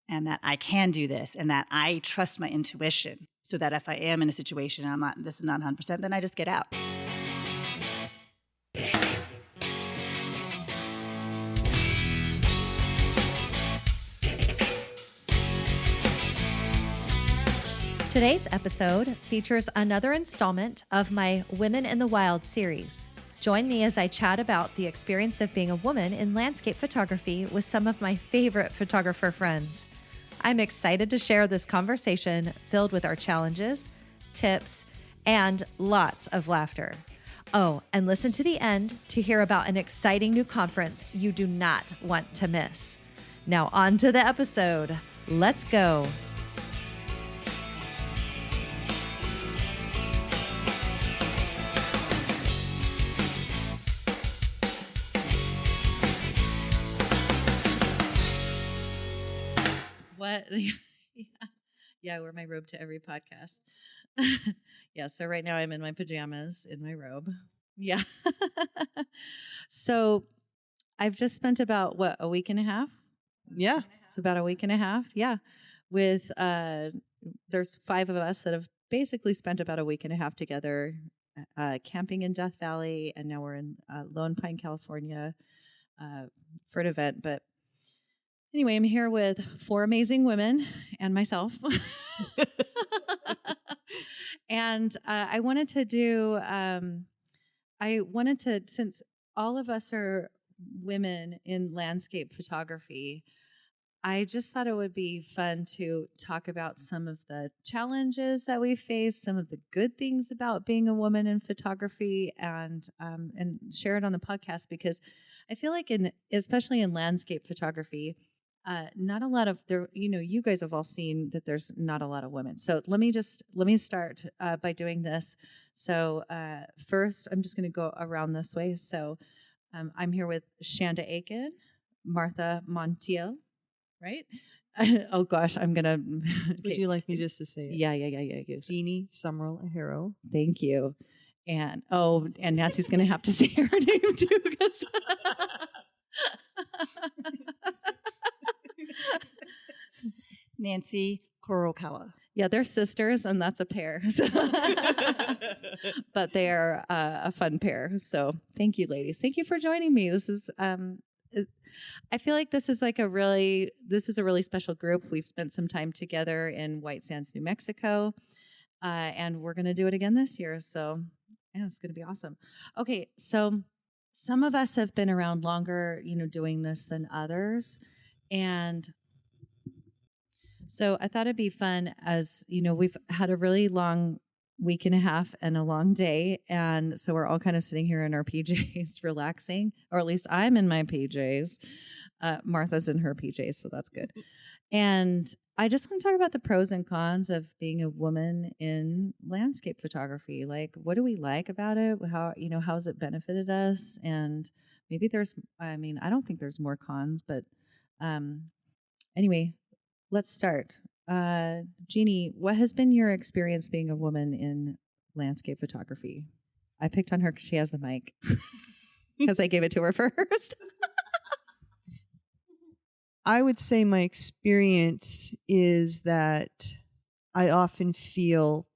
and that I can do this, and that I trust my intuition, so that if I am in a situation and this is not 100%, then I just get out. Today's episode features another installment of my Women in the Wild series. Join me as I chat about the experience of being a woman in landscape photography with some of my favorite photographer friends. I'm excited to share this conversation filled with our challenges, tips, and lots of laughter. Oh, and listen to the end to hear about an exciting new conference you do not want to miss. Now on to the episode. Let's go. What? Yeah, I wear my robe to every podcast. Yeah, so right now I'm in my pajamas in my robe. Yeah. So I've just spent about, a week and a half? Yeah. It's about a week and a half. Yeah. With, there's 5 of us that have basically spent about a week and a half together camping in Death Valley. And now we're in Lone Pine, California for an event. But anyway, I'm here with 4 amazing women and myself. And I wanted to, since all of us are women in landscape photography, I just thought it would be fun to talk about some of the challenges that we face, some of the good things about being a woman in photography, and share it on the podcast, because I feel like especially in landscape photography, not a lot of there. You guys have all seen that there's not a lot of women. So let me start by doing this. So first, I'm just going to go around this way. So I'm here with Shanda Akin, Martha Montiel. Right? Oh gosh, I'm gonna. Okay. Would you like me just to say it? Yeah. Jeanie Sumrall-Ajero. Thank you. And Nancy's gonna have to say her name too, because. Nancy Kurokawa. Yeah, they're sisters, and that's a pair. But they are a fun pair. So thank you, ladies. Thank you for joining me. This is. I feel like this is a really special group. We've spent some time together in White Sands, New Mexico, and we're going to do it again this year. So yeah, it's going to be awesome. Okay, so some of us have been around longer, doing this than others, and so I thought it'd be fun, as we've had a really long week and a half and a long day, and so we're all kind of sitting here in our PJs relaxing, or at least I'm in my PJs. Martha's in her PJs, so that's good. And I just want to talk about the pros and cons of being a woman in landscape photography. Like, what do we like about it? How has it benefited us? And maybe I don't think there's more cons, but anyway, let's start. Jeanie, what has been your experience being a woman in landscape photography? I picked on her because she has the mic, because I gave it to her first. I would say my experience is that I often feel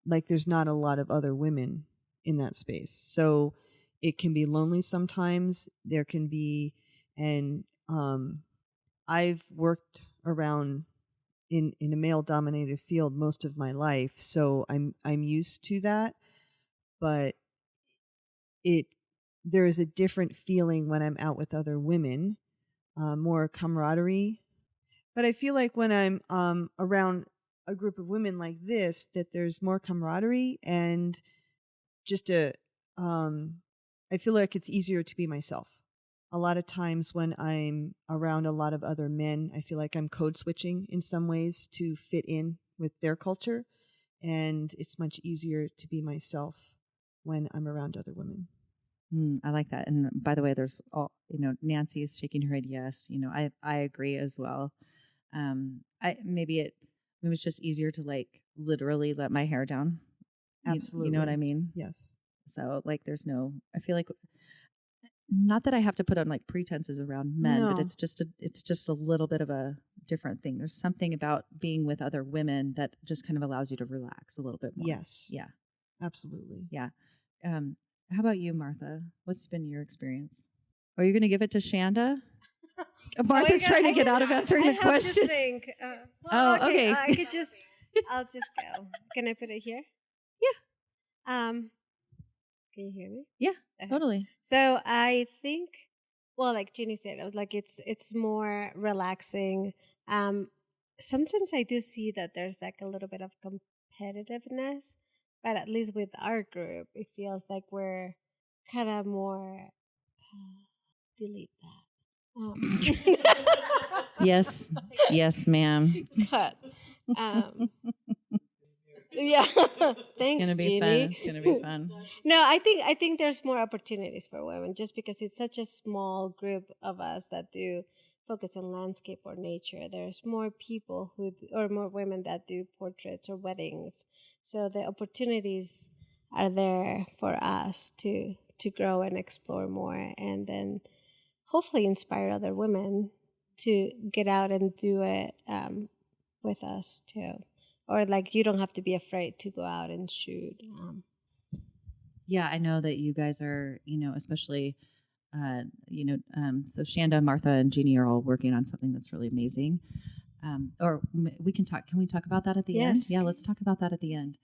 like there's not a lot of other women in that space. So it can be lonely sometimes. There can be, and I've worked around in a male-dominated field most of my life, so I'm used to that. But there is a different feeling when I'm out with other women. More camaraderie. But I feel like when I'm around a group of women like this, that there's more camaraderie and just I feel like it's easier to be myself. A lot of times when I'm around a lot of other men, I feel like I'm code switching in some ways to fit in with their culture. And it's much easier to be myself when I'm around other women. I like that. And by the way, there's Nancy is shaking her head yes. I agree as well. Maybe it's just easier to literally let my hair down. Absolutely. You know what I mean? Yes. So I feel like not that I have to put on like pretenses around men, but No. it's just a little bit of a different thing. There's something about being with other women that just kind of allows you to relax a little bit more. Yes. Yeah. Absolutely. Yeah. How about you, Martha? What's been your experience? Are you going to give it to Shanda? Martha's trying to get out of answering the question. I have to think. Okay. I'll just go. Can I put it here? Yeah. Can you hear me? Yeah, Okay. totally. So I think, well, like Jeannie said, like it's more relaxing. Sometimes I do see that there's like a little bit of competitiveness, but at least with our group, it feels like we're kind of more. Delete that. Yes. Yes, ma'am. Cut. Yeah. Thanks, It's gonna be Jeannie. fun. It's gonna be fun. No, I think there's more opportunities for women just because it's such a small group of us that do focus on landscape or nature. There's more people or more women that do portraits or weddings. So the opportunities are there for us to grow and explore more, and then hopefully inspire other women to get out and do it with us too. Or like you don't have to be afraid to go out and shoot. Yeah, I know that you guys are, especially, so Shanda, Martha, and Jeannie are all working on something that's really amazing. We can talk. Can we talk about that at the end? Yes. Yeah, let's talk about that at the end.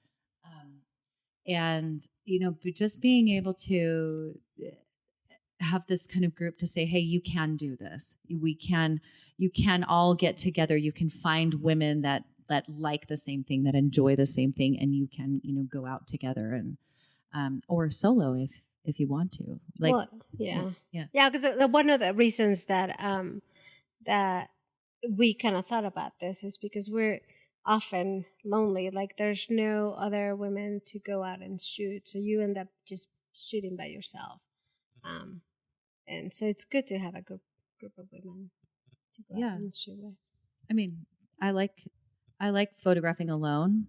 And just being able to have this kind of group to say, hey, you can do this. You can all get together. You can find women that like the same thing, that enjoy the same thing, and you can, go out together and or solo if you want to. Like, well, yeah. Because one of the reasons that that we kind of thought about this is because we're often lonely. Like there's no other women to go out and shoot, so you end up just shooting by yourself. And so it's good to have a group of women to go out and shoot with. I mean, I like photographing alone,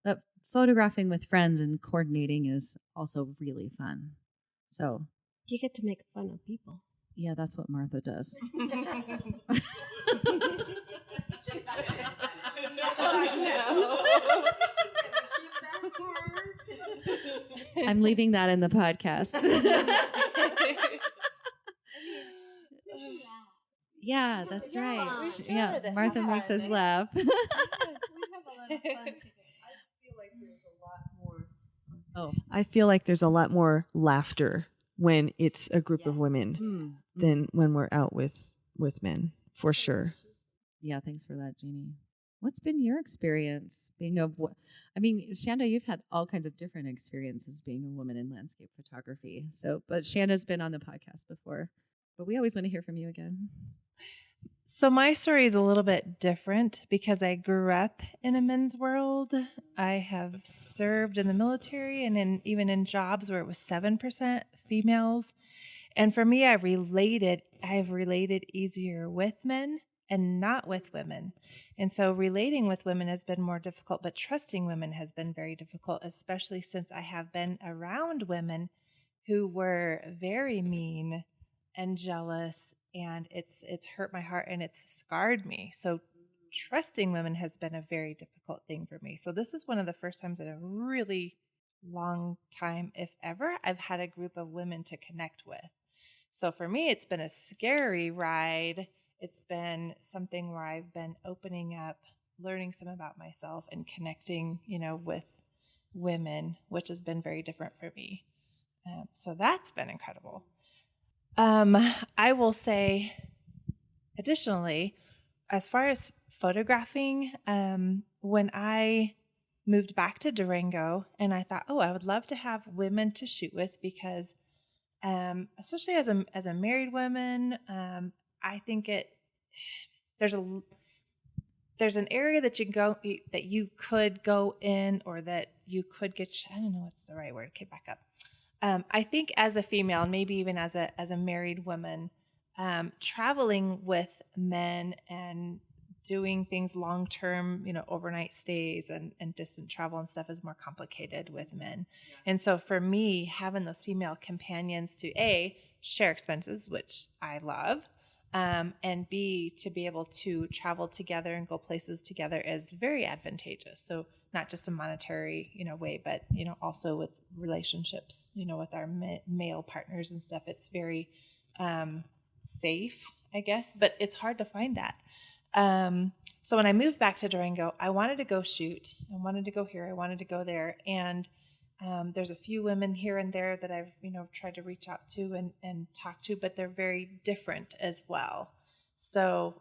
but photographing with friends and coordinating is also really fun. So you get to make fun of people. Yeah, that's what Martha does. I'm leaving that in the podcast. Yeah, that's right. Yeah, Martha makes us laugh. We have a lot of fun together. I feel like there's a lot more laughter when it's a group of women than when we're out with men, for sure. Yeah, thanks for that, Jeannie. What's been your experience being Shanda, you've had all kinds of different experiences being a woman in landscape photography. But Shanda's been on the podcast before, but we always want to hear from you again. So my story is a little bit different because I grew up in a men's world. I have served in the military and even in jobs where it was 7% females. And for me, I've related easier with men and not with women. And so relating with women has been more difficult, but trusting women has been very difficult, especially since I have been around women who were very mean and jealous, and it's hurt my heart and it's scarred me. So trusting women has been a very difficult thing for me. So this is one of the first times in a really long time, if ever, I've had a group of women to connect with. So for me, it's been a scary ride. It's been something where I've been opening up, learning some about myself and connecting, with women, which has been very different for me. So that's been incredible. I will say, additionally, as far as photographing, when I moved back to Durango, and I thought, I would love to have women to shoot with because, especially as a married woman, I think there's an area that you could go in, or that you could get. I don't know what's the right word. Okay, back up. I think as a female, and maybe even as a married woman, traveling with men and doing things long-term, overnight stays and distant travel and stuff is more complicated with men. Yeah. And so for me, having those female companions to A, share expenses, which I love, and B, to be able to travel together and go places together is very advantageous. So not just a monetary, way, but, also with relationships, with our male partners and stuff. It's very safe, I guess, but it's hard to find that. So when I moved back to Durango, I wanted to go shoot. I wanted to go here. I wanted to go there. And there's a few women here and there that I've, tried to reach out to and talk to, but they're very different as well. So,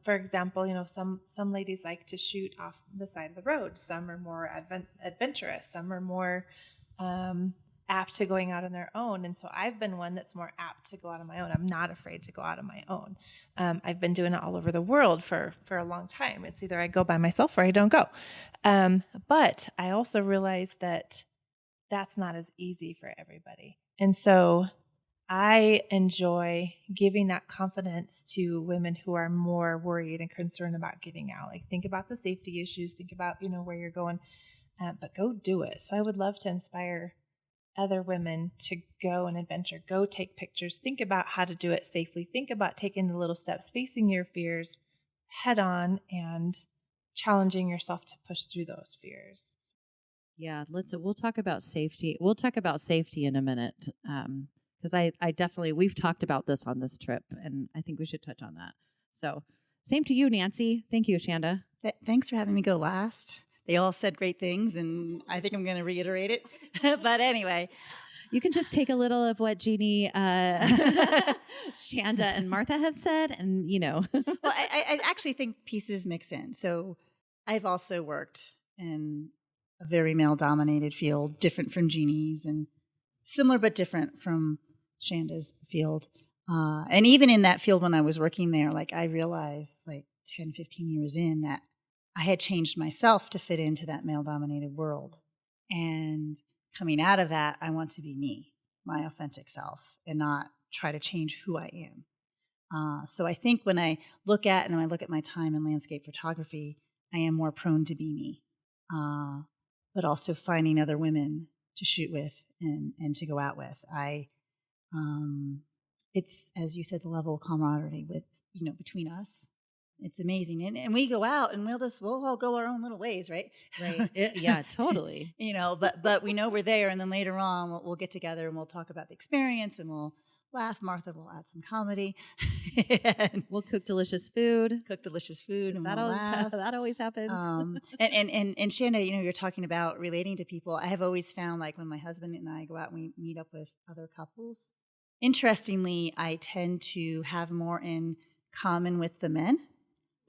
for example, some ladies like to shoot off the side of the road. Some are more adventurous. Some are more apt to going out on their own. And so I've been one that's more apt to go out on my own. I'm not afraid to go out on my own. I've been doing it all over the world for a long time. It's either I go by myself or I don't go. But I also realize that that's not as easy for everybody. And so I enjoy giving that confidence to women who are more worried and concerned about getting out. Like, think about the safety issues, think about, where you're going, but go do it. So I would love to inspire other women to go and adventure, go take pictures, think about how to do it safely, think about taking the little steps, facing your fears head on and challenging yourself to push through those fears. Yeah, we'll talk about safety. We'll talk about safety in a minute. Because I definitely, we've talked about this on this trip, and I think we should touch on that. So same to you, Nancy. Thank you, Shanda. Thanks for having me go last. They all said great things, and I think I'm going to reiterate it. But anyway. You can just take a little of what Jeanie, Shanda, and Martha have said, and, Well, I actually think pieces mix in. So I've also worked in a very male-dominated field, different from Jeanie's, and similar but different from Shanda's field. And even in that field when I was working there, I realized 10, 15 years in that I had changed myself to fit into that male-dominated world. And coming out of that, I want to be me, my authentic self, and not try to change who I am. So I think when I look at my time in landscape photography, I am more prone to be me, but also finding other women to shoot with and to go out with. It's, as you said, the level of camaraderie with, between us. It's amazing. And we go out and we'll all go our own little ways, right? Right. Yeah, totally. But we know we're there. And then later on we'll get together and we'll talk about the experience and we'll laugh. Martha will add some comedy. We'll cook delicious food. And that always happens. And Shanda, you're talking about relating to people. I have always found when my husband and I go out and we meet up with other couples, interestingly, I tend to have more in common with the men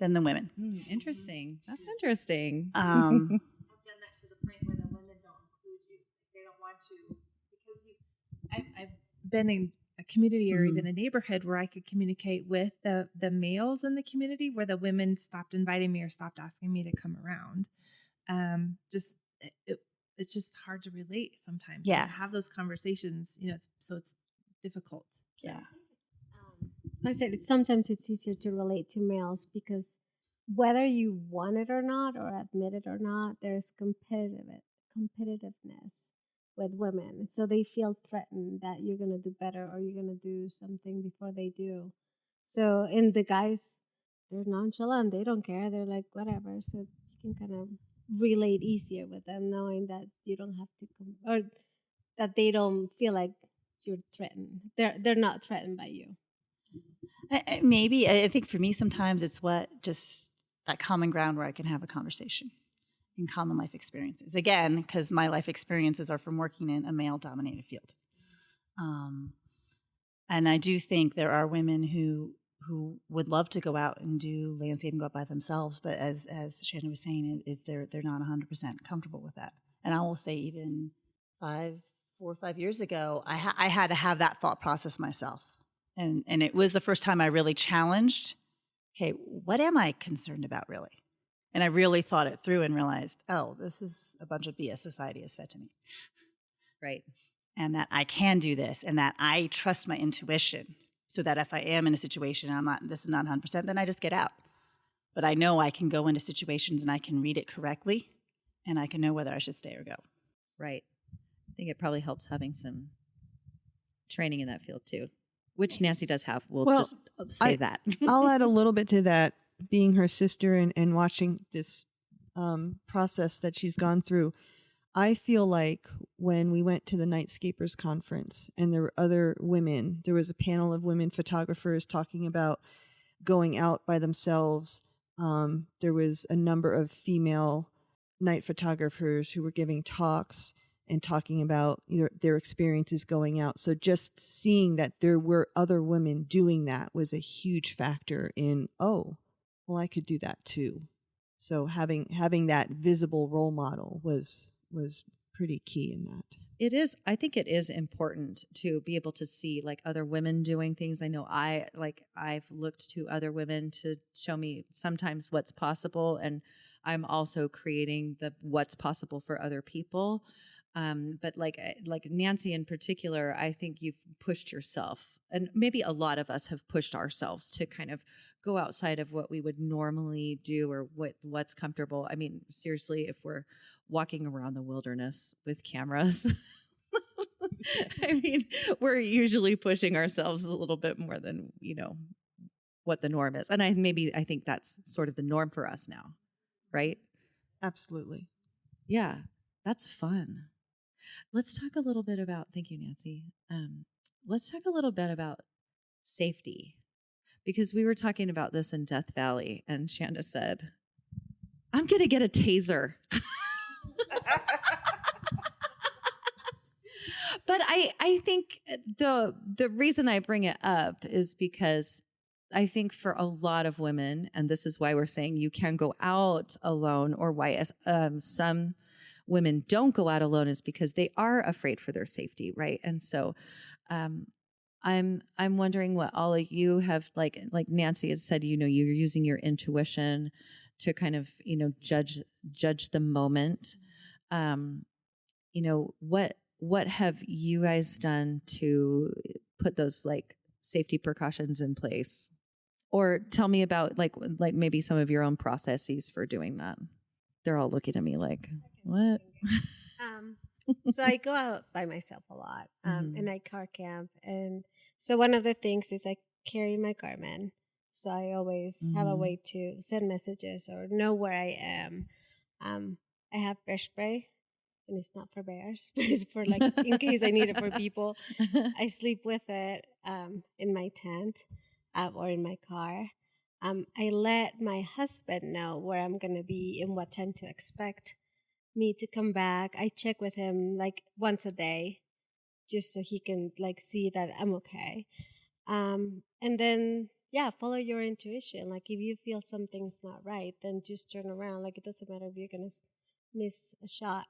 than the women. Interesting. That's interesting. I've done that to the point where the women don't include you. They don't want to, because I've been in a community or even a neighborhood where I could communicate with the males in the community, where the women stopped inviting me or stopped asking me to come around. It's just hard to relate sometimes. Yeah. To have those conversations, so it's difficult. Yeah. I said sometimes it's easier to relate to males because whether you want it or not, or admit it or not, there's competitiveness with women. So they feel threatened that you're going to do better or you're going to do something before they do. So, and the guys, they're nonchalant. They don't care. They're like, whatever. So you can kind of relate easier with them, knowing that you don't have to, or that they don't feel like you're threatened. They're not threatened by you. Maybe. I think for me sometimes it's just that common ground where I can have a conversation in common life experiences. Again, because my life experiences are from working in a male-dominated field. And I do think there are women who would love to go out and do landscape and go out by themselves, but as Shanda was saying, they're not 100% comfortable with that. And I will say even 4 or 5 years ago, I had to have that thought process myself. And it was the first time I really challenged, okay, what am I concerned about really? And I really thought it through and realized, oh, this is a bunch of BS society has fed to me. Right. And that I can do this and that I trust my intuition so that if I am in a situation and this is not 100%, then I just get out. but I know I can go into situations and I can read it correctly, and I can know whether I should stay or go. Right. I think it probably helps having some training in that field too, which Nancy does have. We'll just say that. I'll add a little bit to that, being her sister and watching this process that she's gone through. I feel like when we went to the Nightscapers conference and there were other women, there was a panel of women photographers talking about going out by themselves. There was a number of female night photographers who were giving talks and talking about their experiences going out. So just seeing that there were other women doing that was a huge factor in, oh, well, I could do that too. So having that visible role model was pretty key in that. It is. I think it is important to be able to see like other women doing things. I know I've looked to other women to show me sometimes what's possible, and I'm also creating the what's possible for other people. But like Nancy in particular, I think you've pushed yourself, and maybe a lot of us have pushed ourselves to kind of go outside of what we would normally do or what's comfortable. I mean, seriously, if we're walking around the wilderness with cameras, I mean, we're usually pushing ourselves a little bit more than, what the norm is. And I think that's sort of the norm for us now, right? Absolutely. Yeah, that's fun. Let's talk a little bit about, thank you, Nancy. Let's talk a little bit about safety, because we were talking about this in Death Valley, and Shanda said, I'm going to get a taser. But I think the reason I bring it up is because I think for a lot of women, and this is why we're saying you can go out alone, or why some women don't go out alone, is because they are afraid for their safety, right? And so I'm wondering what all of you have, like Nancy has said, you're using your intuition to kind of, judge the moment. What have you guys done to put those like safety precautions in place? Or tell me about like maybe some of your own processes for doing that. They're all looking at me like, what? So I go out by myself a lot, and I car camp. And so one of the things is I carry my Garmin. So I always have a way to send messages or know where I am. I have bear spray, and it's not for bears, but it's for like in case I need it for people. I sleep with it in my tent or in my car. I let my husband know where I'm going to be and what time to expect me to come back. I check with him like once a day just so he can like see that I'm okay. And then, follow your intuition. Like if you feel something's not right, then just turn around. Like it doesn't matter if you're going to miss a shot.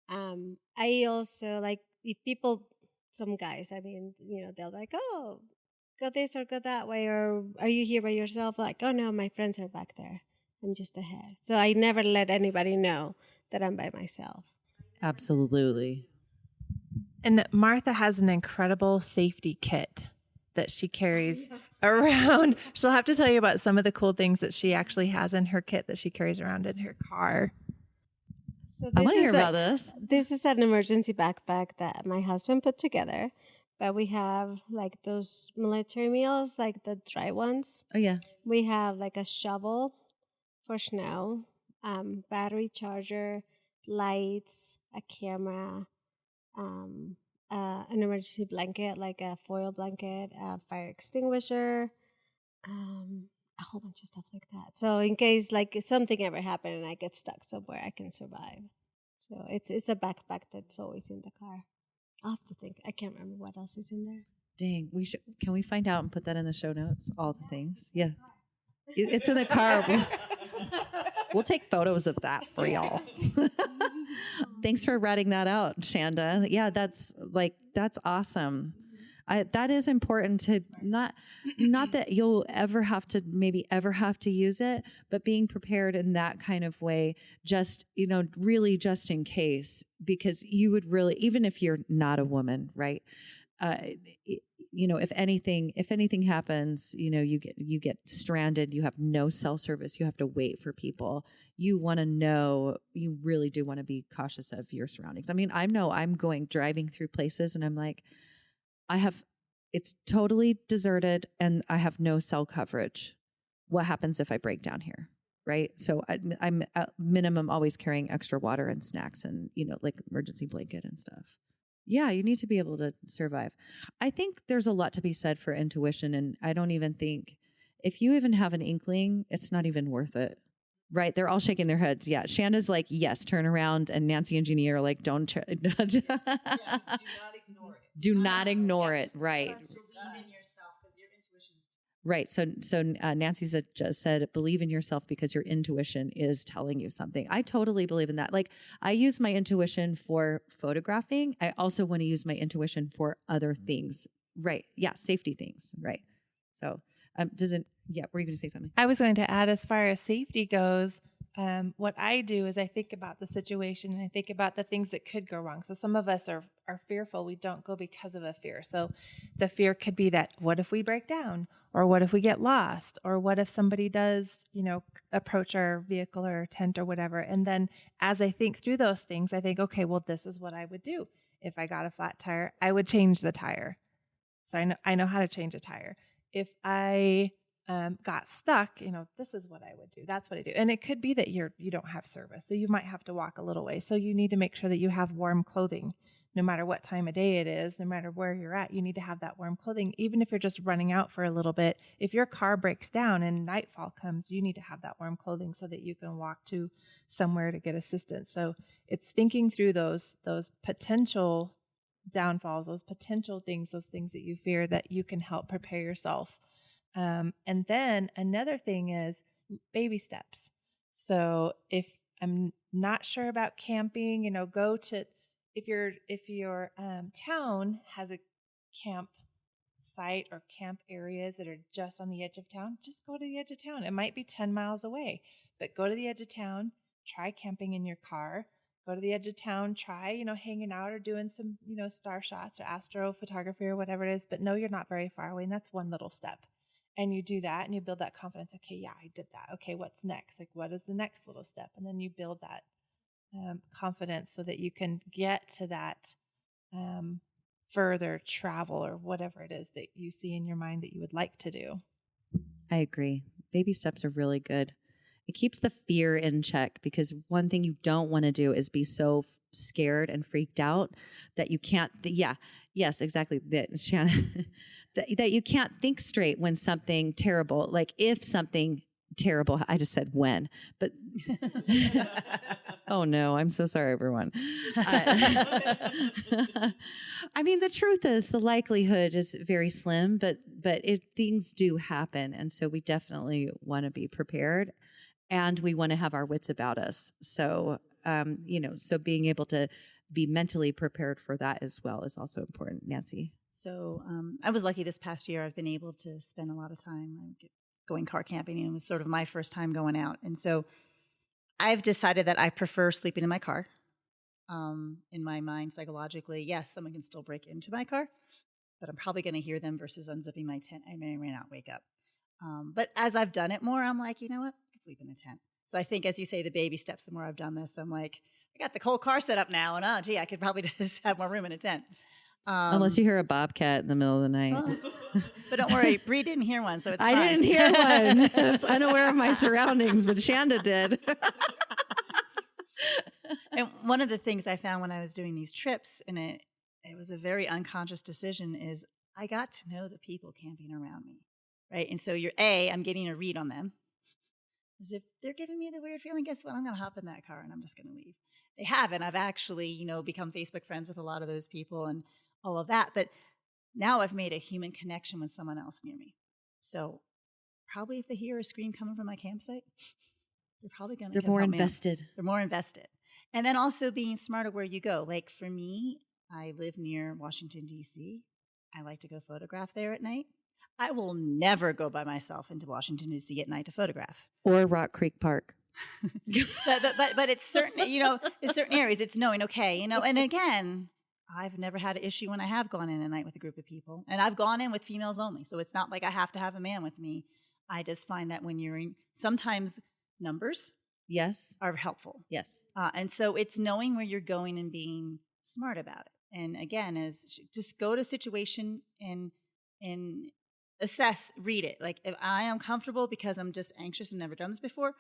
I also like if people, some guys, I mean, they'll like, oh, go this or go that way, or are you here by yourself? Like, oh no, my friends are back there. I'm just ahead. So I never let anybody know that I'm by myself. Absolutely. And Martha has an incredible safety kit that she carries around. She'll have to tell you about some of the cool things that she actually has in her kit that she carries around in her car. So I want to hear about this. This is an emergency backpack that my husband put together. But we have like those military meals, like the dry ones. Oh, yeah. We have like a shovel for snow, battery charger, lights, a camera, an emergency blanket, like a foil blanket, a fire extinguisher, a whole bunch of stuff like that. So in case like something ever happened and I get stuck somewhere, I can survive. So it's a backpack that's always in the car. I'll have to think. I can't remember what else is in there. Dang, can we find out and put that in the show notes? All the things. Yeah. It's in the car. We'll take photos of that for y'all. Thanks for writing that out, Shanda. Yeah, that's awesome. That is important to not that you'll ever have to use it, but being prepared in that kind of way, just, really just in case, because you would really, even if you're not a woman, right? if anything happens, you get stranded, you have no cell service, you have to wait for people. You want to know, you really do want to be cautious of your surroundings. I mean, I'm driving through places and I'm like, it's totally deserted and I have no cell coverage. What happens if I break down here? Right. So I'm at minimum always carrying extra water and snacks and, like emergency blanket and stuff. Yeah, you need to be able to survive. I think there's a lot to be said for intuition. And I don't even think if you even have an inkling, it's not even worth it. Right. They're all shaking their heads. Yeah. Shanda's like, yes, turn around. And Nancy and Jeanie are like, don't. Do not ignore it. Do not ignore it. Right. Right. So Nancy just said, believe in yourself because your intuition is telling you something. I totally believe in that. Like I use my intuition for photographing. I also want to use my intuition for other things. Right. Yeah. Safety things. Right. So were you going to say something? I was going to add, as far as safety goes, what I do is I think about the situation and I think about the things that could go wrong. So some of us are fearful. We don't go because of a fear. So the fear could be that, what if we break down? Or what if we get lost? Or what if somebody does, approach our vehicle or tent or whatever? And then as I think through those things, I think, okay, well, this is what I would do. If I got a flat tire, I would change the tire. So I know how to change a tire. If I got stuck, this is what I would do. That's what I do. And it could be that you don't have service. So you might have to walk a little way. So you need to make sure that you have warm clothing. No matter what time of day it is, no matter where you're at, you need to have that warm clothing. Even if you're just running out for a little bit, if your car breaks down and nightfall comes, you need to have that warm clothing so that you can walk to somewhere to get assistance. So it's thinking through those potential downfalls, those potential things, those things that you fear, that you can help prepare yourself. And then another thing is baby steps. So if I'm not sure about camping, go to, if your town has a camp site or camp areas that are just on the edge of town, just go to the edge of town. It might be 10 miles away, but go to the edge of town, try camping in your car, go to the edge of town, try, hanging out or doing some, star shots or astrophotography or whatever it is, but know you're not very far away. And that's one little step. And you do that and you build that confidence. Okay, yeah, I did that. Okay, what's next? Like, what is the next little step? And then you build that confidence so that you can get to that further travel or whatever it is that you see in your mind that you would like to do. I agree. Baby steps are really good. It keeps the fear in check, because one thing you don't want to do is be so scared and freaked out that you can't. Yes, exactly. That Shannon, that you can't think straight when something terrible, like if something terrible, I just said when, but oh no, I'm so sorry, everyone. I mean, the truth is the likelihood is very slim, but things do happen. And so we definitely want to be prepared, and we want to have our wits about us. So, so being able to be mentally prepared for that as well is also important. Nancy? So I was lucky this past year. I've been able to spend a lot of time going car camping, and it was sort of my first time going out. And so I've decided that I prefer sleeping in my car. In my mind, psychologically, yes, someone can still break into my car, but I'm probably going to hear them versus unzipping my tent. I may or may not wake up. But as I've done it more, I'm like, you know what? I can sleep in a tent. So I think, as you say, the baby steps, the more I've done this, I'm like, I got the whole car set up now, and I could probably just have more room in a tent. Unless you hear a bobcat in the middle of the night. But don't worry, Brie didn't hear one, so it's fine. I didn't hear one. I was unaware of my surroundings, but Shanda did. And one of the things I found when I was doing these trips, and it was a very unconscious decision, is I got to know the people camping around me, right? And so I'm getting a read on them. As if they're giving me the weird feeling, guess what? I'm going to hop in that car and I'm just going to leave. They haven't. I've actually, become Facebook friends with a lot of those people and all of that. But now I've made a human connection with someone else near me. So probably if they hear a scream coming from my campsite, they're probably going to They're more invested. They're more invested. And then also being smart where you go. Like for me, I live near Washington, D.C. I like to go photograph there at night. I will never go by myself into Washington, D.C. at night to photograph. Or Rock Creek Park. but it's certain, in certain areas, it's knowing, okay, and again, I've never had an issue when I have gone in a night with a group of people. And I've gone in with females only. So it's not like I have to have a man with me. I just find that when you're in, sometimes numbers Yes. are helpful. Yes. And so it's knowing where you're going and being smart about it. And again, just go to a situation and assess, read it. Like, if I am comfortable because I'm just anxious and never done this before,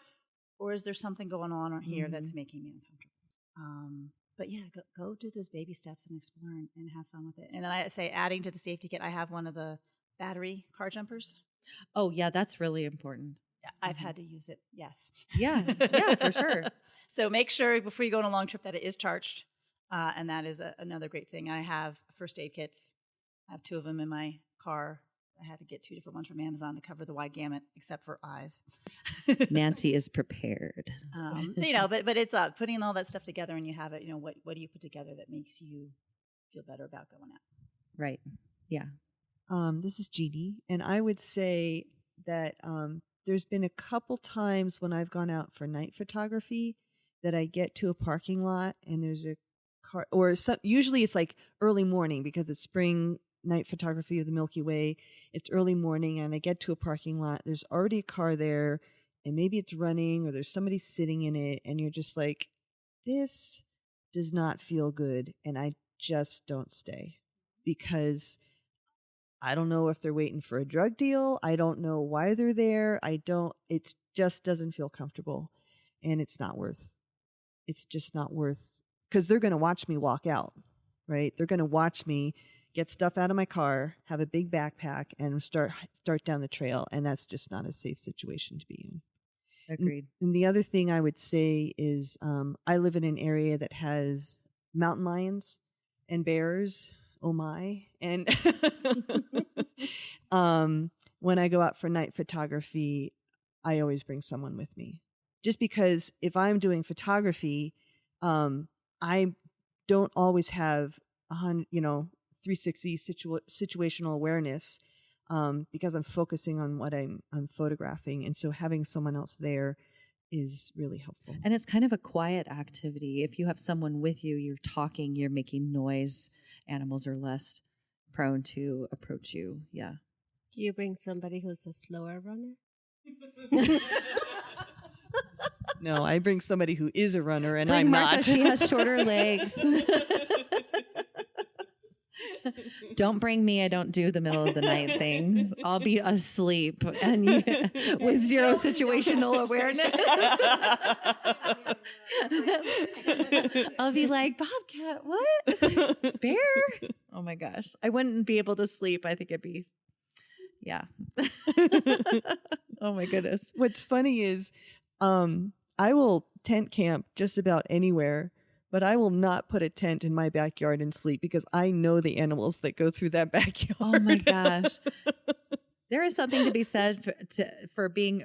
or is there something going on here that's making me uncomfortable? But yeah, go do those baby steps and explore and have fun with it. And then I say, adding to the safety kit, I have one of the battery car jumpers. Oh yeah, that's really important. Yeah, I've had to use it. Yes. Yeah, yeah, for sure. So make sure before you go on a long trip that it is charged. And that is another great thing. I have first aid kits. I have 2 of them in my car. I had to get 2 different ones from Amazon to cover the wide gamut, except for eyes. Nancy is prepared. But it's putting all that stuff together, and you have it. What do you put together that makes you feel better about going out? Right. Yeah. This is Jeanie, and I would say that there's been a couple times when I've gone out for night photography that I get to a parking lot and there's a car, or usually it's like early morning because it's spring night photography of the Milky Way. It's early morning and I get to a parking lot. There's already a car there and maybe it's running or there's somebody sitting in it and you're just like, this does not feel good. And I just don't stay because I don't know if they're waiting for a drug deal. I don't know why they're there. It just doesn't feel comfortable and it's just not worth, because they're going to watch me walk out, right? They're going to watch me get stuff out of my car, have a big backpack and start down the trail. And that's just not a safe situation to be in. Agreed. And the other thing I would say is I live in an area that has mountain lions and bears. Oh my. And when I go out for night photography, I always bring someone with me. Just because if I'm doing photography, I don't always have 360 situational awareness because I'm focusing on what I'm photographing. And so having someone else there is really helpful. And it's kind of a quiet activity. If you have someone with you, you're talking, you're making noise. Animals are less prone to approach you. Yeah. Do you bring somebody who's a slower runner? No, I bring somebody who is a runner and Bring I'm Martha, not. She has shorter legs. Don't bring me. I don't do the middle of the night thing. I'll be asleep and with zero situational awareness. I'll be like, Bobcat, what? Bear? Oh my gosh. I wouldn't be able to sleep. I think it'd be, yeah. Oh my goodness. What's funny is I will tent camp just about anywhere, but I will not put a tent in my backyard and sleep because I know the animals that go through that backyard. Oh my gosh. There is something to be said for being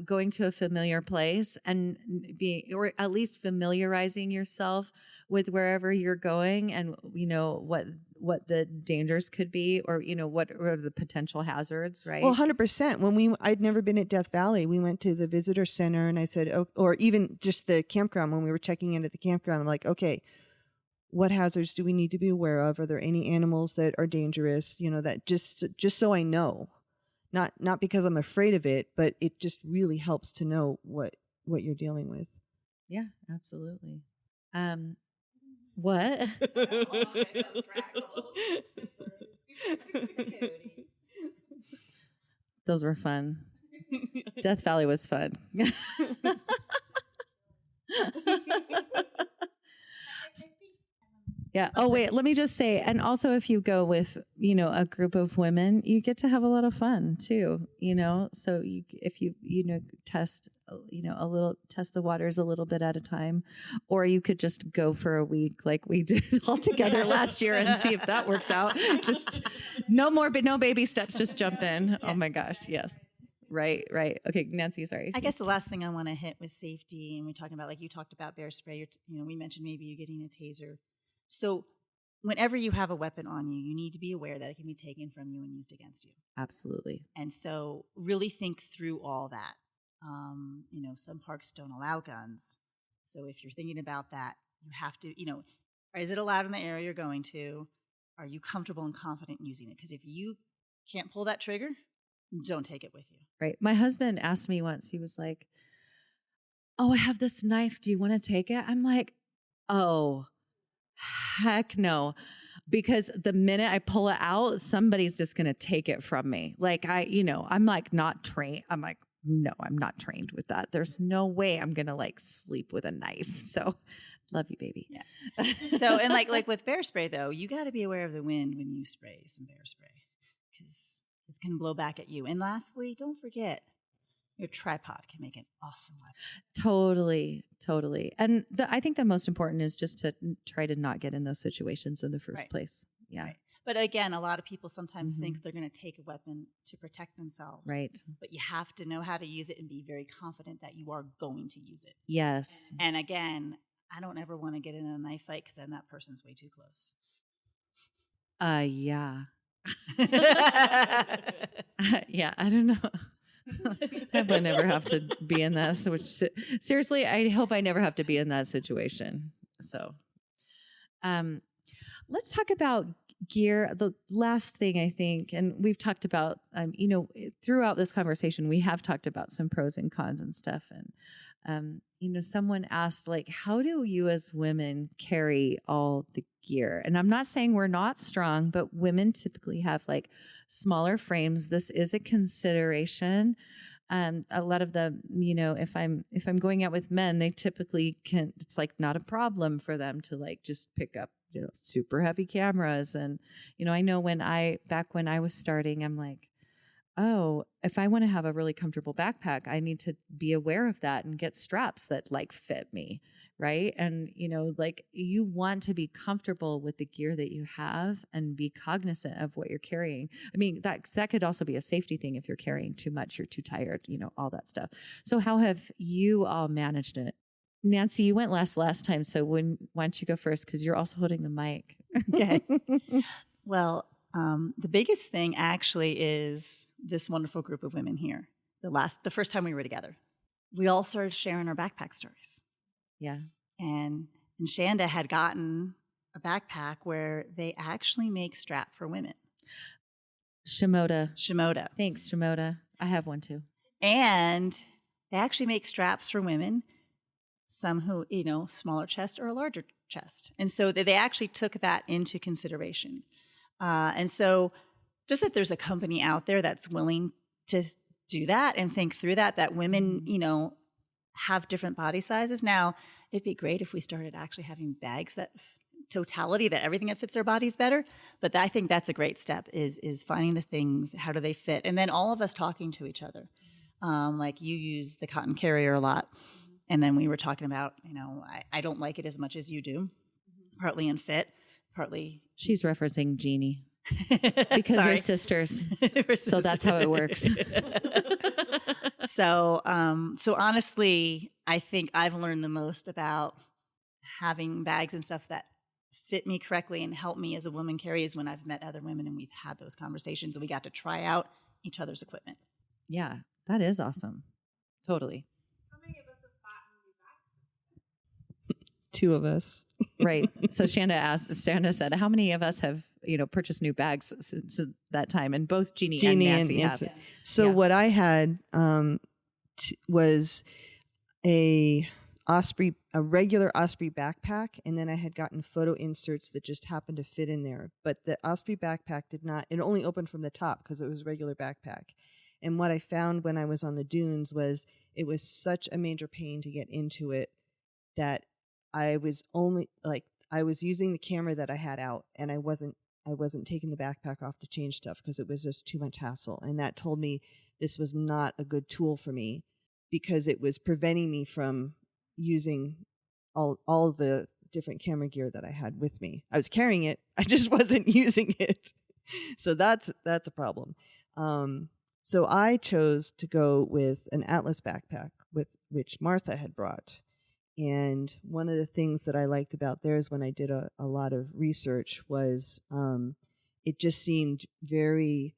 going to a familiar place and being, or at least familiarizing yourself with wherever you're going and what the dangers could be, or what are the potential hazards, right? Well, 100%. I'd never been at Death Valley, we went to the visitor center and I said, or even just the campground when we were checking in at the campground, I'm like, okay, what hazards do we need to be aware of? Are there any animals that are dangerous? That just so I know. Not because I'm afraid of it, but it just really helps to know what you're dealing with. Yeah, absolutely. What? Those were fun. Death Valley was fun. Yeah. Oh, wait, let me just say, and also if you go with, a group of women, you get to have a lot of fun too, so if you test, test the waters a little bit at a time, or you could just go for a week like we did all together last year and see if that works out. Just no baby steps, just jump in. Yeah. Oh my gosh. Yes. Right. Okay, Nancy, sorry. I guess the last thing I want to hit was safety. And we're talking about, like you talked about bear spray, we mentioned maybe you getting a taser. So whenever you have a weapon on you, you need to be aware that it can be taken from you and used against you. Absolutely. And so really think through all that. Some parks don't allow guns. So if you're thinking about that, you have to, Is it allowed in the area you're going to? Are you comfortable and confident in using it? Because if you can't pull that trigger, don't take it with you. Right. My husband asked me once, he was like, oh, I have this knife. Do you want to take it? I'm like, oh, heck no. Because the minute I pull it out, somebody's just going to take it from me. Like I'm like not trained. I'm like, no, I'm not trained with that. There's no way I'm going to like sleep with a knife. So love you, baby. Yeah. So, and like with bear spray though, you got to be aware of the wind when you spray some bear spray because it's going to blow back at you. And lastly, don't forget, your tripod can make an awesome weapon. Totally. And I think the most important is just to try to not get in those situations in the first place. Yeah. Right. But again, a lot of people sometimes think they're going to take a weapon to protect themselves. Right. But you have to know how to use it and be very confident that you are going to use it. Yes. And again, I don't ever want to get in a knife fight because then that person's way too close. Yeah. Yeah, I don't know. I would never have to be in that. Seriously, I hope I never have to be in that situation. So, let's talk about gear. The last thing I think, and we've talked about, throughout this conversation, we have talked about some pros and cons and stuff. And, someone asked, like, how do you as women carry all the gear? And I'm not saying we're not strong, but women typically have like smaller frames. This is a consideration. A lot of the, if I'm going out with men, they typically it's like not a problem for them to like just pick up, super heavy cameras. And, I know back when I was starting, I'm like, oh, if I want to have a really comfortable backpack, I need to be aware of that and get straps that like fit me. Right. And, like you want to be comfortable with the gear that you have and be cognizant of what you're carrying. I mean, that could also be a safety thing. If you're carrying too much, you're too tired, all that stuff. So how have you all managed it? Nancy, you went last time. So why don't you go first? Cause you're also holding the mic. Okay. Well, the biggest thing actually is this wonderful group of women here. The first time we were together, we all started sharing our backpack stories. Yeah. And Shanda had gotten a backpack where they actually make strap for women. Shimoda. Thanks, Shimoda. I have one too. And they actually make straps for women, some who, smaller chest or a larger chest. And so they actually took that into consideration. And so just that there's a company out there that's willing to do that and think through that women, have different body sizes. Now, it'd be great if we started actually having bags that everything that fits our bodies better. But I think that's a great step is finding the things, how do they fit? And then all of us talking to each other. Like you use the cotton carrier a lot. And then we were talking about, I don't like it as much as you do, partly in fit, partly. She's referencing Jeanie. Because they're sisters. So that's how it works. So honestly, I think I've learned the most about having bags and stuff that fit me correctly and help me as a woman carry is when I've met other women and we've had those conversations and we got to try out each other's equipment. Yeah, that is awesome. Totally. How many of us have bought new bags? 2 of us. Right. So Shanda said, how many of us have, purchased new bags since that time? And both Jeanie and Nancy have. So what I had was a regular Osprey backpack, and then I had gotten photo inserts that just happened to fit in there. But the Osprey backpack it only opened from the top because it was a regular backpack. And what I found when I was on the dunes was it was such a major pain to get into it that I was using the camera that I had out, and I wasn't taking the backpack off to change stuff because it was just too much hassle. And that told me this was not a good tool for me because it was preventing me from using all the different camera gear that I had with me. I was carrying it, I just wasn't using it. So that's a problem. So I chose to go with an Atlas backpack which Martha had brought. And one of the things that I liked about theirs when I did a lot of research was it just seemed very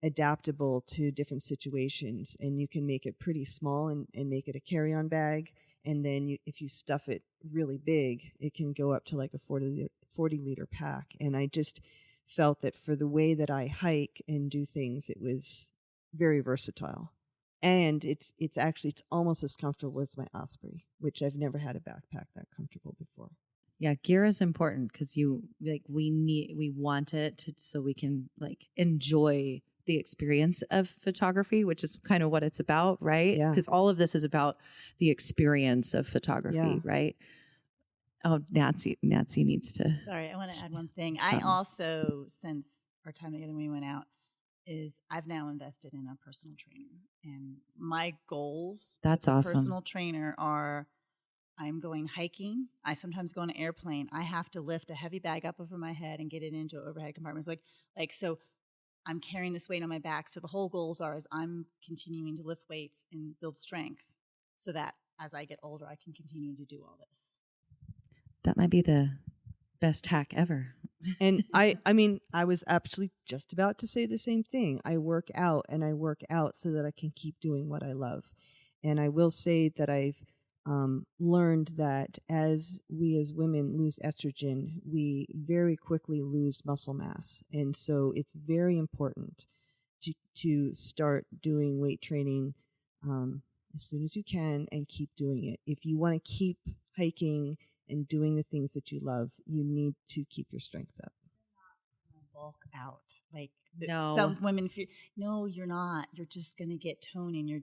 adaptable to different situations. And you can make it pretty small and make it a carry-on bag. And then if you stuff it really big, it can go up to like a 40-liter pack. And I just felt that for the way that I hike and do things, it was very versatile. And it's almost as comfortable as my Osprey, which I've never had a backpack that comfortable before. Yeah, gear is important because we want it so we can like enjoy the experience of photography, which is kind of what it's about, right? Yeah. Because all of this is about the experience of photography, right? Oh, Nancy needs to. Sorry, I want to add one thing. I also, since our time together when we went out, I've now invested in a personal trainer, and my goals. That's awesome. Personal trainer are. I'm going hiking. I sometimes go on an airplane. I have to lift a heavy bag up over my head and get it into overhead compartments. So I'm carrying this weight on my back. So the whole goals is I'm continuing to lift weights and build strength so that as I get older, I can continue to do all this. That might be the best hack ever. And I was actually just about to say the same thing. I work out so that I can keep doing what I love. And I will say that I've learned that as we as women lose estrogen, we very quickly lose muscle mass. And so it's very important to start doing weight training as soon as you can and keep doing it. If you want to keep hiking and doing the things that you love, you need to keep your strength up. Bulk out. No. Some women feel, no, you're not. You're just going to get tone and you're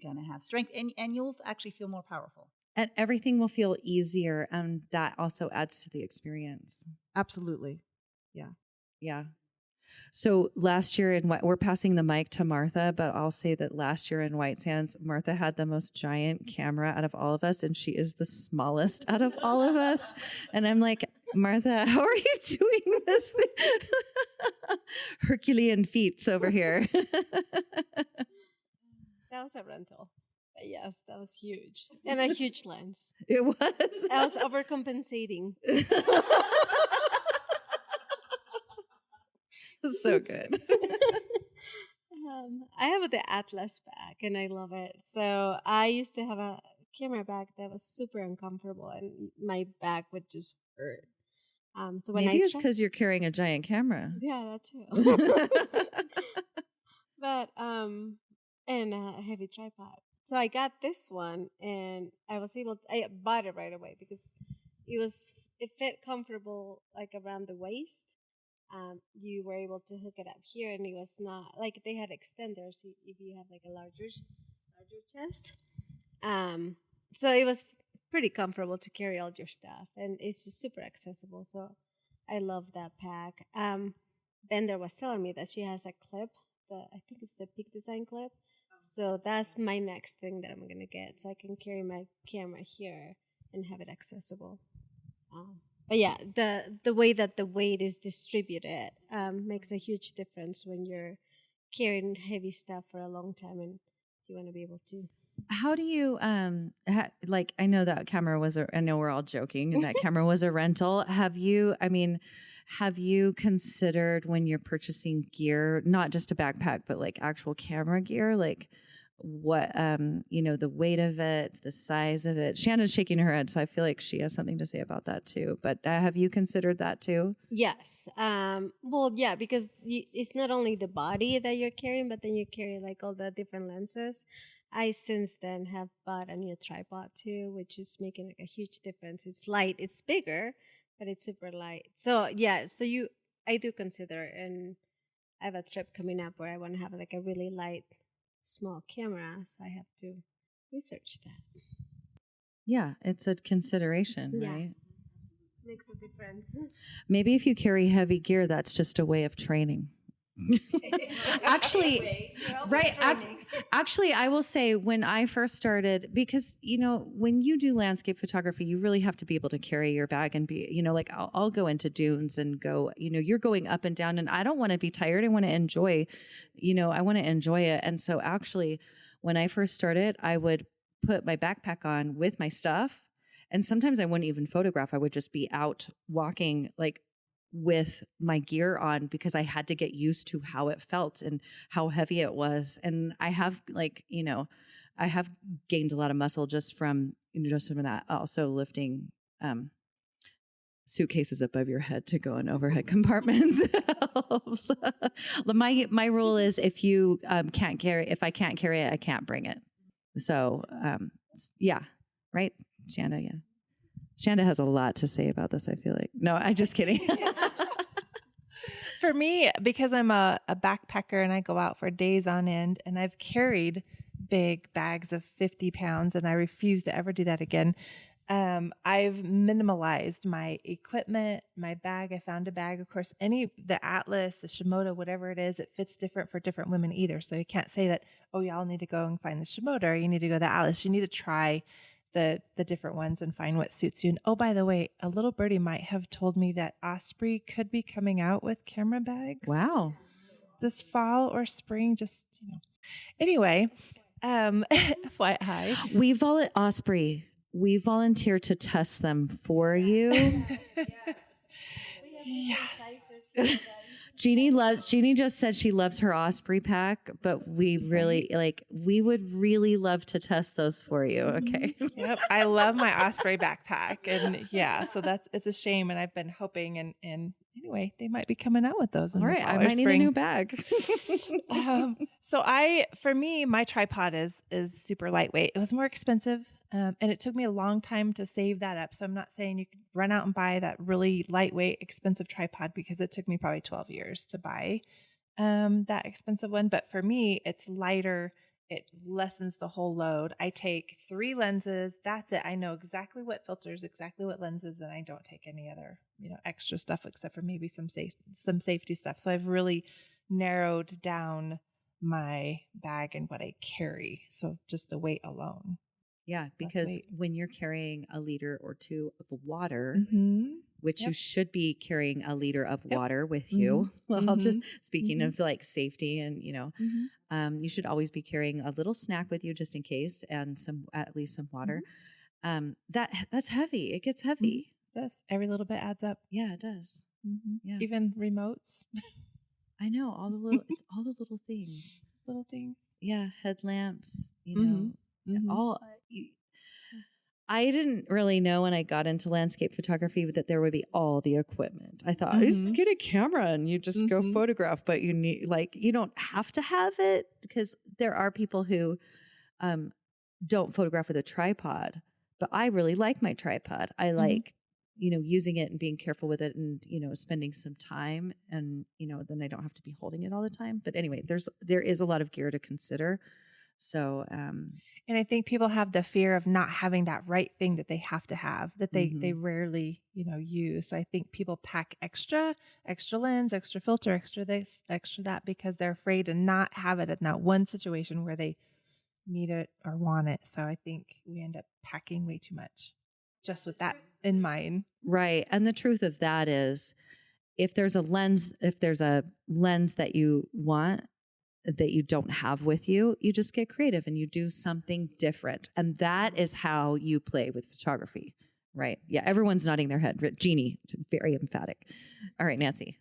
going to have strength and you'll actually feel more powerful. And everything will feel easier. And that also adds to the experience. Absolutely. Yeah. Yeah. So last year we're passing the mic to Martha, but I'll say that last year in White Sands, Martha had the most giant camera out of all of us, and she is the smallest out of all of us. And I'm like, Martha, how are you doing this? Herculean feats over here. That was a rental. Yes, that was huge. And a huge lens. It was. I was overcompensating. So good. I have the Atlas bag and I love it. So I used to have a camera bag that was super uncomfortable and my back would just hurt. So when Maybe it's because you're carrying a giant camera. Yeah, that too. But and a heavy tripod. So I got this one and I bought it right away because it fit comfortable like around the waist. You were able to hook it up here, and it was not like they had extenders if you have like a larger chest. So it was pretty comfortable to carry all your stuff, and it's just super accessible. So I love that pack. Bender was telling me that she has a clip. I think it's the Peak Design clip. So that's my next thing that I'm gonna get, so I can carry my camera here and have it accessible. But yeah, the way that the weight is distributed makes a huge difference when you're carrying heavy stuff for a long time and you want to be able to. How do you I know that camera was I know we're all joking and that camera was a rental. Have you considered when you're purchasing gear, not just a backpack, but like actual camera gear, like what the weight of it, the size of it? Shanda's shaking her head, so I feel like she has something to say about that too. But have you considered that too? Yes. Well, yeah, because it's not only the body that you're carrying, but then you carry like all the different lenses. I since then have bought a new tripod too, which is making like a huge difference. It's light, it's bigger, but it's super light. So yeah, I do consider, and I have a trip coming up where I want to have like a really light, small camera, so I have to research that. Yeah, it's a consideration, right? Makes a difference. Maybe if you carry heavy gear, that's just a way of training. Actually, right. Actually, I will say when I first started, because, when you do landscape photography, you really have to be able to carry your bag and be, like I'll go into dunes and go, you're going up and down and I don't want to be tired. I want to enjoy, it. And so actually, when I first started, I would put my backpack on with my stuff. And sometimes I wouldn't even photograph. I would just be out walking with my gear on because I had to get used to how it felt and how heavy it was. And I have I have gained a lot of muscle just from, just some of that. Also lifting suitcases above your head to go in overhead compartments helps. My rule is if you if I can't carry it, I can't bring it. So yeah, right, Shanda. Yeah, Shanda has a lot to say about this. I feel like no, I'm just kidding. For me, because I'm a backpacker and I go out for days on end, and I've carried big bags of 50 pounds, and I refuse to ever do that again. I've minimalized my equipment, my bag. I found a bag, of course, the Atlas, the Shimoda, whatever it is, it fits different for different women either. So you can't say that, oh, y'all need to go and find the Shimoda, or you need to go the Atlas. You need to try the different ones and find what suits you. And oh, by the way, a little birdie might have told me that Osprey could be coming out with camera bags. Wow. This fall or spring, just, Anyway, FYI. Osprey, we volunteer to test them for you. Yes. Jeanie just said she loves her Osprey pack, but we really we would really love to test those for you. Okay. Yep. I love my Osprey backpack. And yeah, so it's a shame. And I've been hoping and anyway, they might be coming out with those. All right. I might need a new bag. For me, my tripod is super lightweight. It was more expensive. And it took me a long time to save that up. So I'm not saying you could run out and buy that really lightweight, expensive tripod, because it took me probably 12 years to buy that expensive one. But for me, it's lighter. It lessens the whole load. I take 3 lenses. That's it. I know exactly what filters, exactly what lenses, and I don't take any other, extra stuff except for maybe some safety stuff. So I've really narrowed down my bag and what I carry. So just the weight alone. Yeah, because when you're carrying a liter or 2 of water, which Yep. you should be carrying a liter of water with you. Well, speaking of safety and, you should always be carrying a little snack with you just in case, and at least some water. That's heavy. It gets heavy. It does. Every little bit adds up. Yeah, it does. Yeah. Even remotes. I know it's all the little things. Little things. Yeah. Headlamps, I didn't really know when I got into landscape photography that there would be all the equipment. I thought, I just get a camera and you just go photograph, but you need, you don't have to have it, because there are people who don't photograph with a tripod, but I really like my tripod. I like, using it and being careful with it and, spending some time, and, then I don't have to be holding it all the time. But anyway, there is a lot of gear to consider. So, and I think people have the fear of not having that right thing that they have to have, that they rarely, use. So I think people pack extra lens, extra filter, extra this, extra that, because they're afraid to not have it in that one situation where they need it or want it. So I think we end up packing way too much just with that in mind. Right. And the truth of that is, if there's a lens that you want, that you don't have with you, you just get creative and you do something different. And that is how you play with photography, right? Yeah, everyone's nodding their head. Jeanie, very emphatic. All right, Nancy.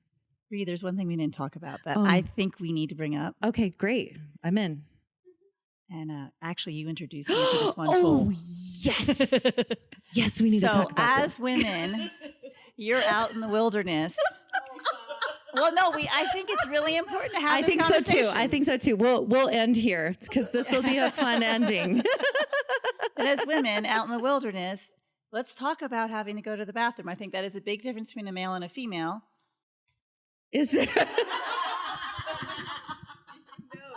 Brie, there's one thing we didn't talk about that I think we need to bring up. Okay, great. I'm in. And actually, you introduced me to this one tool. Oh, yes. Yes, we need to talk about this. So as women, you're out in the wilderness. Well, no, I think it's really important to have this conversation. I think so too. We'll end here because this will be a fun ending. But as women out in the wilderness, let's talk about having to go to the bathroom. I think that is a big difference between a male and a female. Is there? No,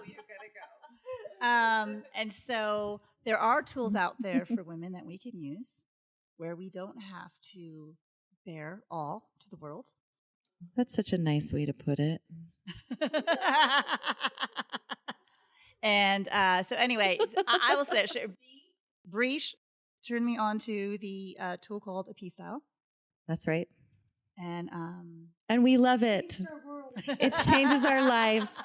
you gotta go. And so there are tools out there for women that we can use where we don't have to bear all to the world. That's such a nice way to put it. And so anyway, I will say, Brie turned me on to the tool called a P-Style. That's right. And we love it. It changes our lives.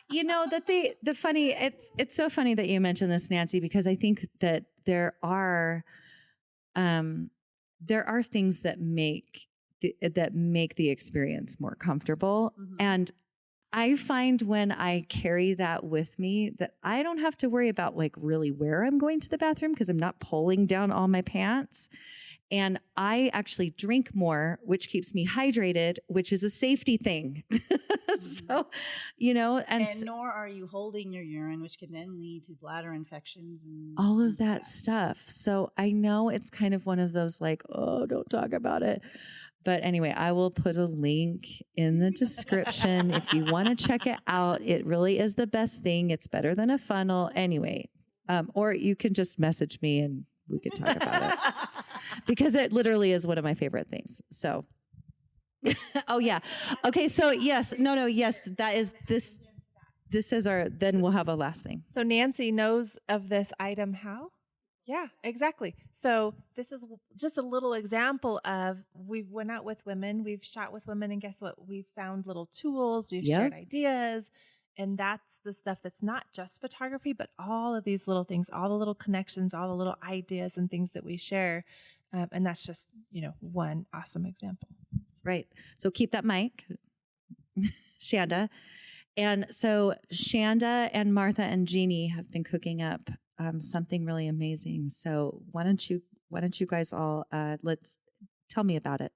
The funny, it's so funny that you mentioned this, Nancy, because I think that there are things that make the experience more comfortable. And I find when I carry that with me that I don't have to worry about like really where I'm going to the bathroom because I'm not pulling down all my pants. And I actually drink more, which keeps me hydrated, which is a safety thing. So, and nor are you holding your urine, which can then lead to bladder infections and all of that stuff. So I know it's kind of one of those like, oh, don't talk about it. But anyway, I will put a link in the description if you want to check it out. It really is the best thing. It's better than a funnel. Anyway, or you can just message me and we could talk about it because it literally is one of my favorite things. So, oh yeah. Okay. So yes, yes, that is this. This is then we'll have a last thing. So Nancy knows of this item how? Yeah, exactly. So this is just a little example of we've went out with women, we've shot with women, and guess what? We've found little tools, we've shared ideas, and that's the stuff that's not just photography, but all of these little things, all the little connections, all the little ideas and things that we share. And that's just, one awesome example. Right. So keep that mic, Shanda. And so Shanda and Martha and Jeanie have been cooking up something really amazing. So why don't you guys all let's tell me about it.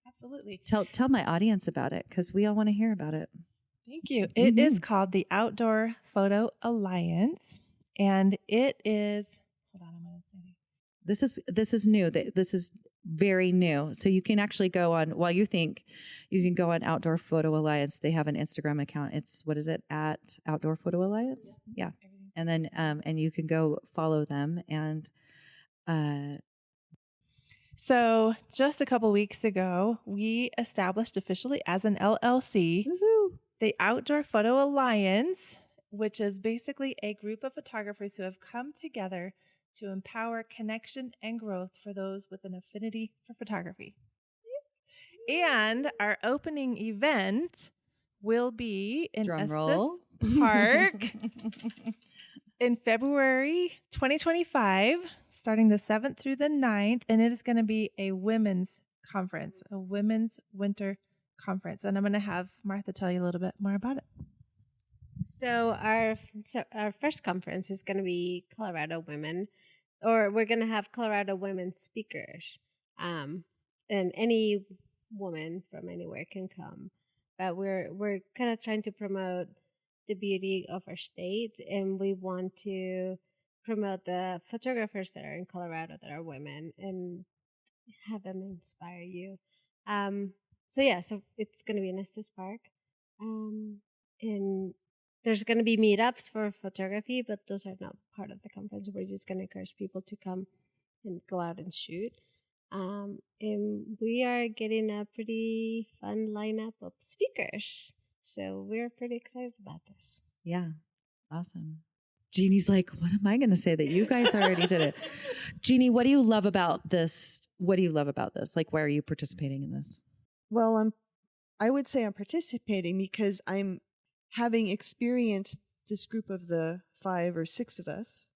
Absolutely. Tell my audience about it because we all want to hear about it. Thank you. It is called the Outdoor Photo Alliance, and it is. Hold on, I'm going to say this is new. This is very new. So you can actually go on while you think you can go on Outdoor Photo Alliance. They have an Instagram account. It's what is it at Outdoor Photo Alliance? Yeah. And then and you can go follow them and so just a couple weeks ago, we established officially as an LLC the Outdoor Photo Alliance, which is basically a group of photographers who have come together to empower connection and growth for those with an affinity for photography. And our opening event will be in Estes Park in February 2025, starting the 7th through the 9th, and it is going to be a women's conference, a women's winter conference. And I'm going to have Martha tell you a little bit more about it. So our first conference is going to be Colorado Women, or we're going to have Colorado women speakers, and any woman from anywhere can come. But we're kind of trying to promote the beauty of our state, and we want to promote the photographers that are in Colorado that are women and have them inspire you. So it's going to be in Estes Park, and there's going to be meetups for photography, but those are not part of the conference. We're just going to encourage people to come and go out and shoot. And we are getting a pretty fun lineup of speakers. So we're pretty excited about this. Yeah. Awesome. Jeannie's like, what am I going to say that you guys already did it? Jeanie, what do you love about this? Like, why are you participating in this? Well, I would say I'm participating because I'm having experienced this group of the 5 or 6 of us.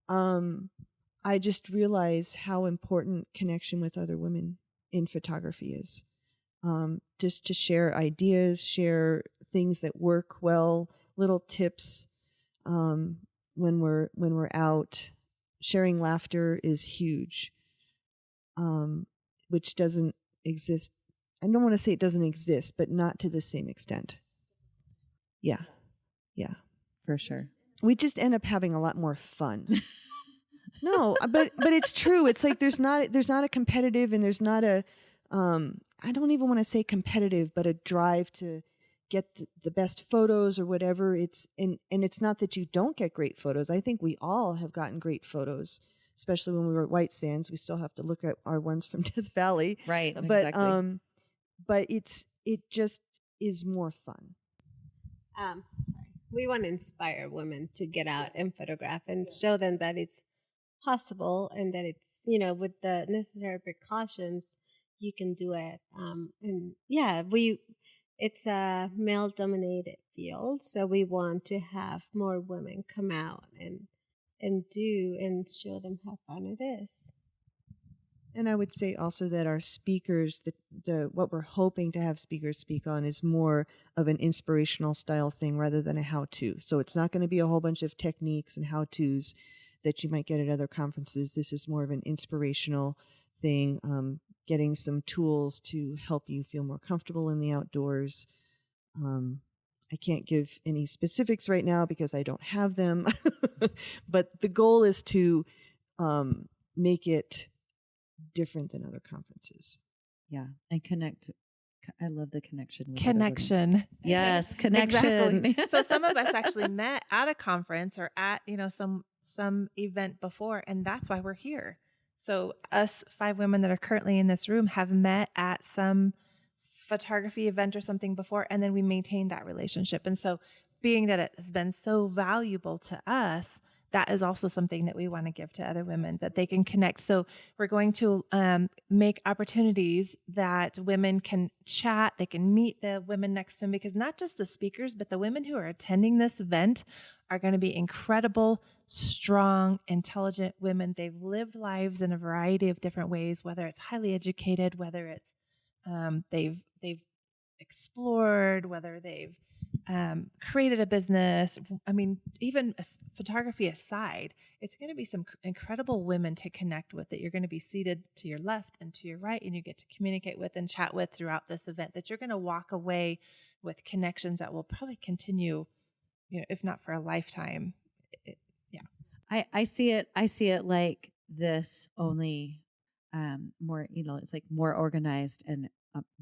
I just realize how important connection with other women in photography is. Just to share ideas, share things that work well, little tips. When we're out, sharing laughter is huge, which doesn't exist. I don't want to say it doesn't exist, but not to the same extent. Yeah. For sure. We just end up having a lot more fun. No, but it's true. It's like there's not a competitive, and there's not a I don't even want to say competitive, but a drive to get the best photos or whatever. It's and it's not that you don't get great photos. I think we all have gotten great photos, especially when we were at White Sands. We still have to look at our ones from Death Valley. Right. But exactly. But it just is more fun. Sorry. We want to inspire women to get out and photograph and show them that it's possible and that it's, with the necessary precautions, you can do it. It's a male-dominated field, so we want to have more women come out and do and show them how fun it is. And I would say also that our speakers, the what we're hoping to have speakers speak on is more of an inspirational style thing rather than a how-to. So it's not going to be a whole bunch of techniques and how-tos that you might get at other conferences. This is more of an inspirational thing, getting some tools to help you feel more comfortable in the outdoors. I can't give any specifics right now because I don't have them, but the goal is to make it different than other conferences. Yeah. And connect. I love the connection. With Connection. Yes. Connection. Exactly. So some of us actually met at a conference or at, some event before, and that's why we're here. So us 5 women that are currently in this room have met at some photography event or something before, and then we maintained that relationship. And so being that it has been so valuable to us, that is also something that we want to give to other women, that they can connect. So we're going to make opportunities that women can chat, they can meet the women next to them, because not just the speakers, but the women who are attending this event are going to be incredible, strong, intelligent women. They've lived lives in a variety of different ways, whether it's highly educated, whether it's they've explored, whether they've created a business. I mean, even photography aside, it's going to be some incredible women to connect with that you're going to be seated to your left and to your right, and you get to communicate with and chat with throughout this event, that you're going to walk away with connections that will probably continue, if not for a lifetime. I see it like this, only more, it's like more organized and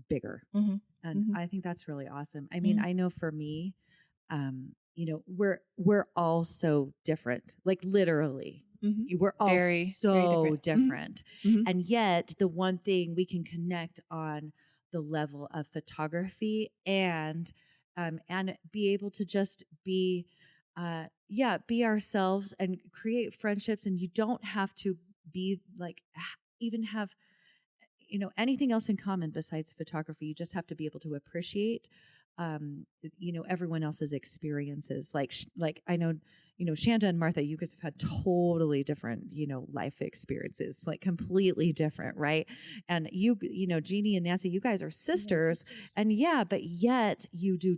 bigger. Mm-hmm. And I think that's really awesome. I mean, I know for me, we're all so different, like literally. We're all very different. Mm-hmm. And yet the one thing we can connect on the level of photography and be able to just be ourselves and create friendships. And you don't have to be like, even have, anything else in common besides photography. You just have to be able to appreciate, everyone else's experiences. Like I know, Shanda and Martha, you guys have had totally different, life experiences, like completely different. Right. And Jeanie and Nancy, you guys are sisters, and but yet you do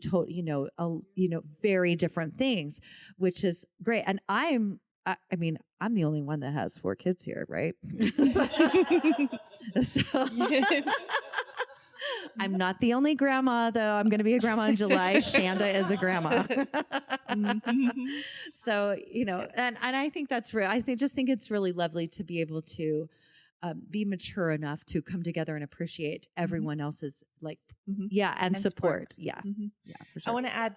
very different things, which is great. And I'm the only one that has 4 kids here, right? So I'm not the only grandma, though. I'm going to be a grandma in July. Shanda is a grandma. So, and I think that's real. I just think it's really lovely to be able to be mature enough to come together and appreciate everyone else's and support. Yeah. Yeah, for sure. I want to add.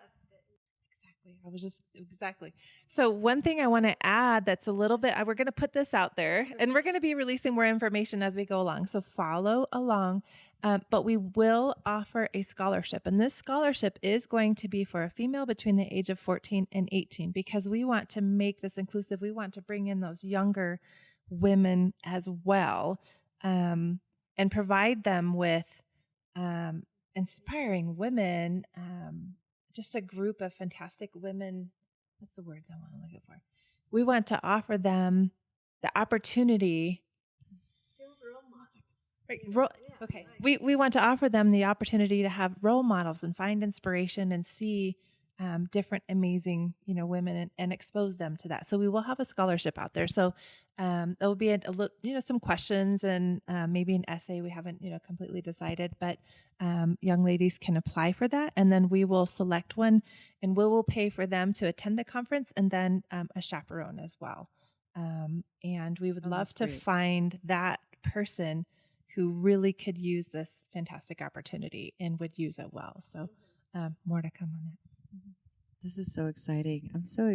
Exactly. So one thing I want to add that's a little bit, we're going to put this out there, and we're going to be releasing more information as we go along. So follow along, but we will offer a scholarship, and this scholarship is going to be for a female between the age of 14 and 18, because we want to make this inclusive. We want to bring in those younger women as well, and provide them with inspiring women, just a group of fantastic women. What's the words I want to look for? We want to offer them the opportunity. Okay. We want to offer them the opportunity to have role models and find inspiration and see different amazing, women and expose them to that. So we will have a scholarship out there. So there will be some questions and maybe an essay. We haven't, completely decided, but young ladies can apply for that. And then we will select one, and we will pay for them to attend the conference, and then a chaperone as well. And we would love to find that person who really could use this fantastic opportunity and would use it well. So more to come on that. This is so exciting. I'm so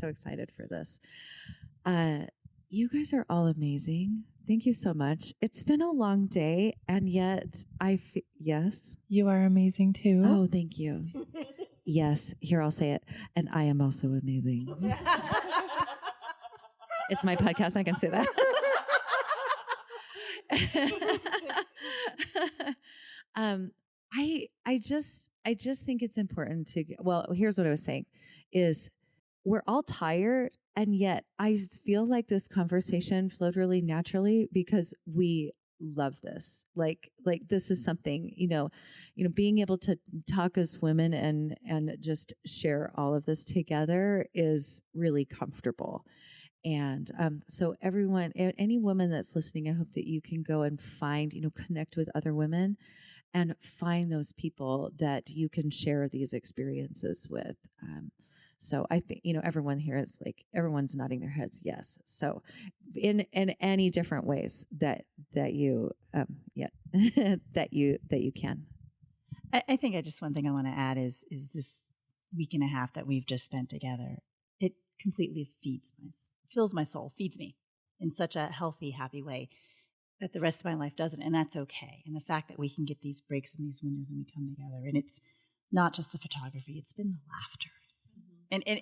excited for this. You guys are all amazing. Thank you so much. It's been a long day, and yet yes. You are amazing too. Oh, thank you. Yes. Here, I'll say it. And I am also amazing. It's my podcast. I can say that. I just think it's important to, here's what I was saying is we're all tired, And yet I feel like this conversation flowed really naturally because we love this. Like this is something, being able to talk as women and just share all of this together is really comfortable. And so everyone, any woman that's listening, I hope that you can go and find, connect with other women and find those people that you can share these experiences with. So I think, everyone here is like, everyone's nodding their heads. Yes. So in any different ways that you, that you can. I think one thing I want to add is this week and a half that we've just spent together. It completely fills my soul, feeds me in such a healthy, happy way that the rest of my life doesn't. And that's okay. And the fact that we can get these breaks in these windows and we come together, and it's not just the photography, it's been the laughter.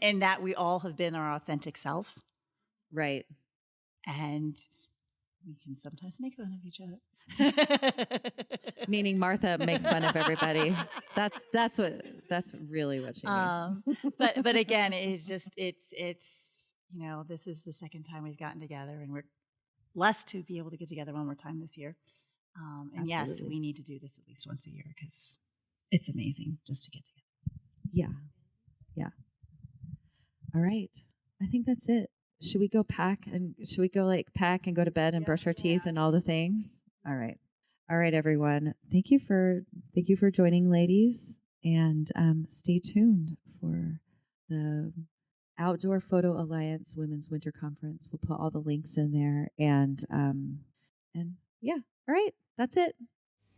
And that we all have been our authentic selves. Right. And we can sometimes make fun of each other. Meaning Martha makes fun of everybody. That's really what she means. But again, it's this is the second time we've gotten together, and we're blessed to be able to get together one more time this year. And yes, we need to do this at least once a year because it's amazing just to get together. Yeah. All right. I think that's it. Should we go pack and go to bed and brush our teeth and all the things? All right, everyone. Thank you for joining, ladies, and stay tuned for the Outdoor Photo Alliance Women's Winter Conference. We'll put all the links in there, and yeah. All right, that's it.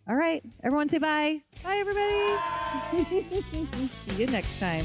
All right, everyone, say bye. Bye, everybody. See you next time.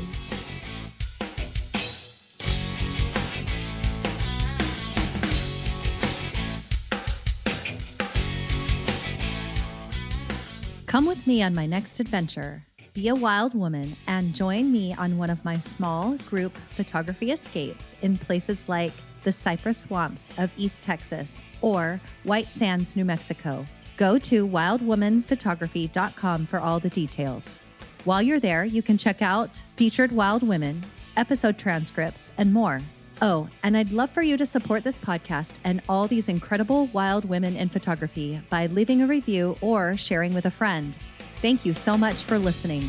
Come with me on my next adventure. Be a wild woman and join me on one of my small group photography escapes in places like the cypress swamps of East Texas or White Sands, New Mexico. Go to wildwomanphotography.com for all the details. While you're there, you can check out featured wild women, episode transcripts, and more. Oh, and I'd love for you to support this podcast and all these incredible wild women in photography by leaving a review or sharing with a friend. Thank you so much for listening.